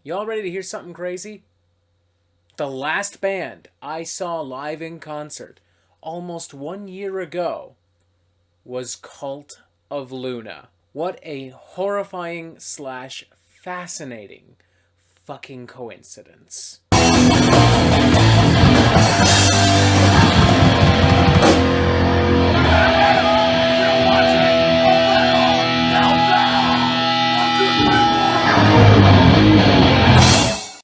Y'all ready to hear something crazy? The last band I saw live in concert almost 1 year ago was Cult of Luna. What a horrifying slash fascinating fucking coincidence.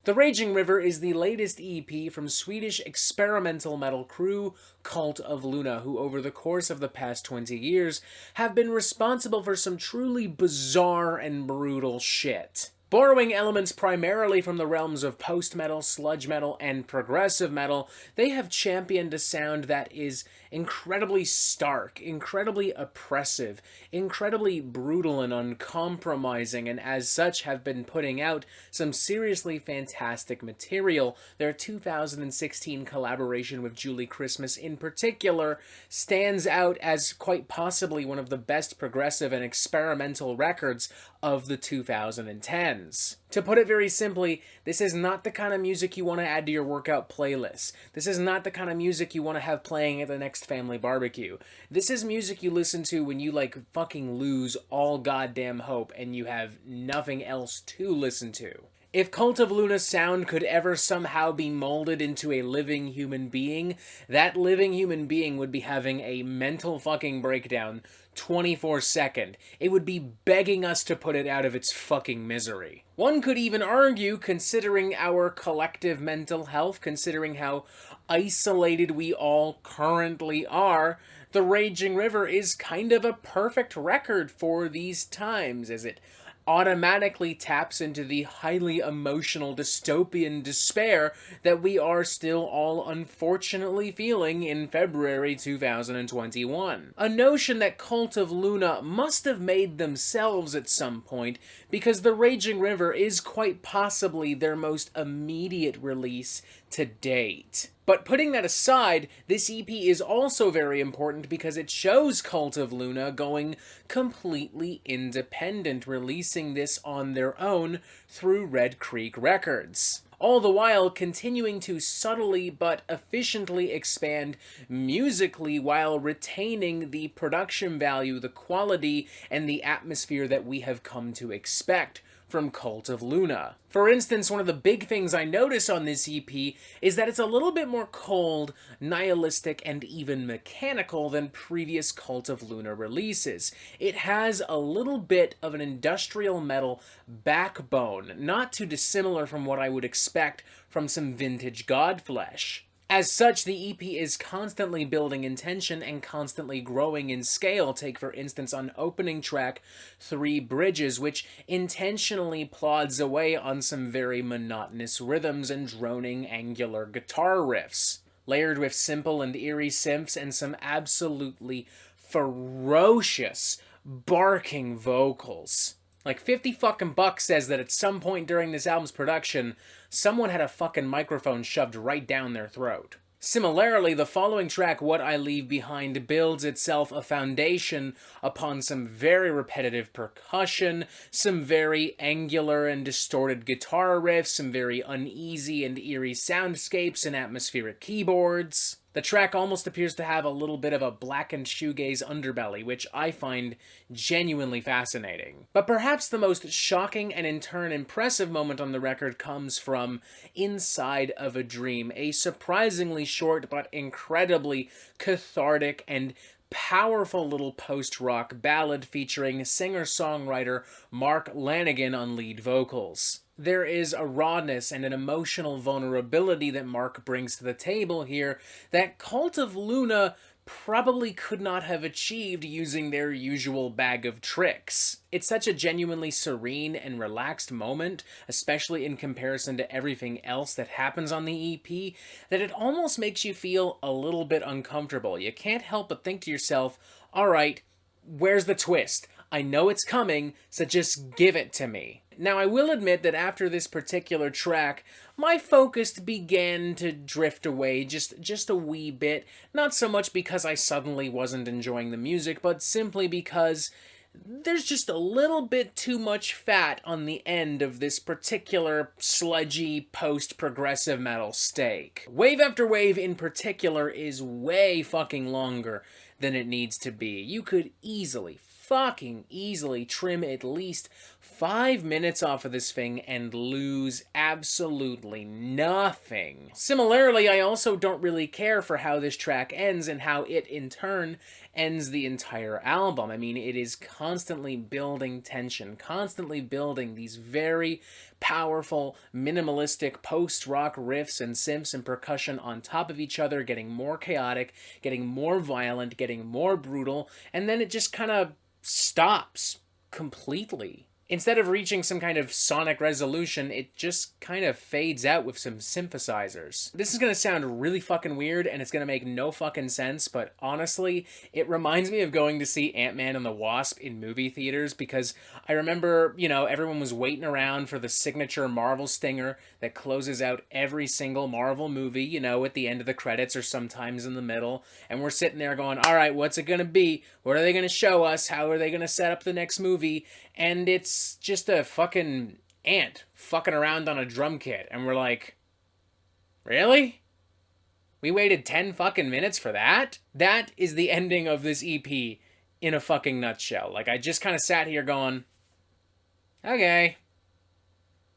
The Raging River is the latest EP from Swedish experimental metal crew Cult of Luna, who over the course of the past 20 years have been responsible for some truly bizarre and brutal shit. Borrowing elements primarily from the realms of post-metal, sludge metal, and progressive metal, they have championed a sound that is incredibly stark, incredibly oppressive, incredibly brutal and uncompromising, and as such have been putting out some seriously fantastic material. Their 2016 collaboration with Julie Christmas in particular stands out as quite possibly one of the best progressive and experimental records of the 2010s. To put it very simply, this is not the kind of music you want to add to your workout playlist. This is not the kind of music you want to have playing at the next family barbecue. This is music you listen to when you fucking lose all goddamn hope and you have nothing else to listen to. If Cult of Luna's sound could ever somehow be molded into a living human being, that living human being would be having a mental fucking breakdown 24/7. It would be begging us to put it out of its fucking misery. One could even argue, considering our collective mental health, considering how isolated we all currently are, The Raging River is kind of a perfect record for these times, as it automatically taps into the highly emotional dystopian despair that we are still all unfortunately feeling in February 2021. A notion that Cult of Luna must have made themselves at some point, because The Raging River is quite possibly their most immediate release to date. But putting that aside, this EP is also very important because it shows Cult of Luna going completely independent, releasing this on their own through Red Creek Records. All the while continuing to subtly but efficiently expand musically while retaining the production value, the quality, and the atmosphere that we have come to expect from Cult of Luna. For instance, one of the big things I notice on this EP is that it's a little bit more cold, nihilistic, and even mechanical than previous Cult of Luna releases. It has a little bit of an industrial metal backbone, not too dissimilar from what I would expect from some vintage Godflesh. As such, the EP is constantly building in tension and constantly growing in scale. Take, for instance, on opening track 3 Bridges, which intentionally plods away on some very monotonous rhythms and droning angular guitar riffs, layered with simple and eerie synths and some absolutely ferocious barking vocals. Like, 50 fucking bucks says that at some point during this album's production, someone had a fucking microphone shoved right down their throat. Similarly, the following track, What I Leave Behind, builds itself a foundation upon some very repetitive percussion, some very angular and distorted guitar riffs, some very uneasy and eerie soundscapes and atmospheric keyboards. The track almost appears to have a little bit of a blackened shoegaze underbelly, which I find genuinely fascinating. But perhaps the most shocking and in turn impressive moment on the record comes from Inside of a Dream, a surprisingly short but incredibly cathartic and powerful little post-rock ballad featuring singer-songwriter Mark Lanigan on lead vocals. There is a rawness and an emotional vulnerability that Mark brings to the table here that Cult of Luna probably could not have achieved using their usual bag of tricks. It's such a genuinely serene and relaxed moment, especially in comparison to everything else that happens on the EP, that it almost makes you feel a little bit uncomfortable. You can't help but think to yourself, alright, where's the twist? I know it's coming, so just give it to me. Now, I will admit that after this particular track, my focus began to drift away just a wee bit, not so much because I suddenly wasn't enjoying the music, but simply because there's just a little bit too much fat on the end of this particular sludgy post-progressive metal steak. Wave after wave in particular is way fucking longer than it needs to be. You could fucking easily trim at least 5 minutes off of this thing and lose absolutely nothing. Similarly, I also don't really care for how this track ends and how it, in turn, ends the entire album. I mean, it is constantly building tension, constantly building these very powerful, minimalistic post-rock riffs and synths and percussion on top of each other, getting more chaotic, getting more violent, getting more brutal, and then it just kind of stops completely. Instead of reaching some kind of sonic resolution, it just kind of fades out with some synthesizers. This is gonna sound really fucking weird, and it's gonna make no fucking sense, but honestly, it reminds me of going to see Ant-Man and the Wasp in movie theaters, because I remember, you know, everyone was waiting around for the signature Marvel stinger that closes out every single Marvel movie, you know, at the end of the credits or sometimes in the middle, and we're sitting there going, all right, what's it gonna be? What are they gonna show us? How are they gonna set up the next movie? And it's just a fucking ant fucking around on a drum kit. And we're like, really? We waited 10 fucking minutes for that? That is the ending of this EP in a fucking nutshell. Like, I just kind of sat here going, okay.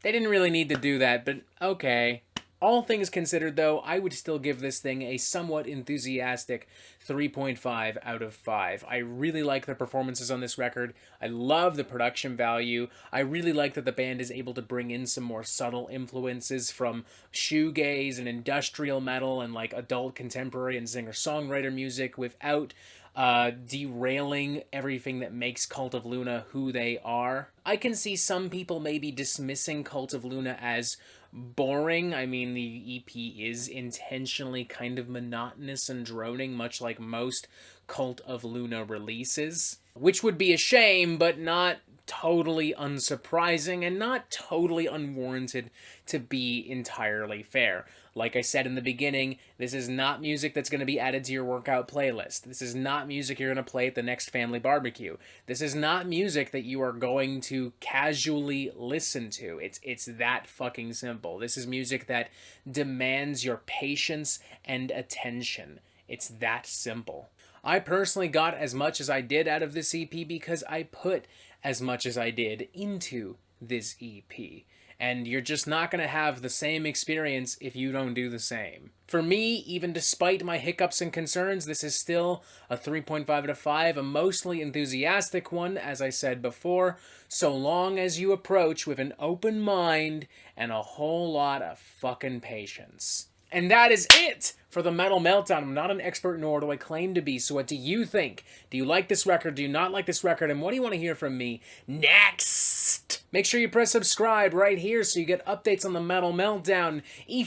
They didn't really need to do that, but okay. All things considered, though, I would still give this thing a somewhat enthusiastic 3.5 out of 5. I really like the performances on this record. I love the production value. I really like that the band is able to bring in some more subtle influences from shoegaze and industrial metal and like adult contemporary and singer-songwriter music without derailing everything that makes Cult of Luna who they are. I can see some people maybe dismissing Cult of Luna as boring. I mean, the EP is intentionally kind of monotonous and droning, much like most Cult of Luna releases, which would be a shame, but not totally unsurprising and not totally unwarranted to be entirely fair. Like I said in the beginning, this is not music that's going to be added to your workout playlist. This is not music you're going to play at the next family barbecue. This is not music that you are going to casually listen to. It's that fucking simple. This is music that demands your patience and attention. It's that simple. I personally got as much as I did out of this EP because I put as much as I did into this EP. And you're just not going to have the same experience if you don't do the same. For me, even despite my hiccups and concerns, this is still a 3.5 out of 5, a mostly enthusiastic one, as I said before, so long as you approach with an open mind and a whole lot of fucking patience. And that is it for the Metal Meltdown. I'm not an expert, nor do I claim to be, so what do you think? Do you like this record? Do you not like this record? And what do you want to hear from me next? Make sure you press subscribe right here so you get updates on the Metal Meltdown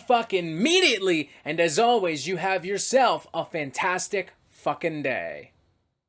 fucking immediately. And as always, you have yourself a fantastic fucking day.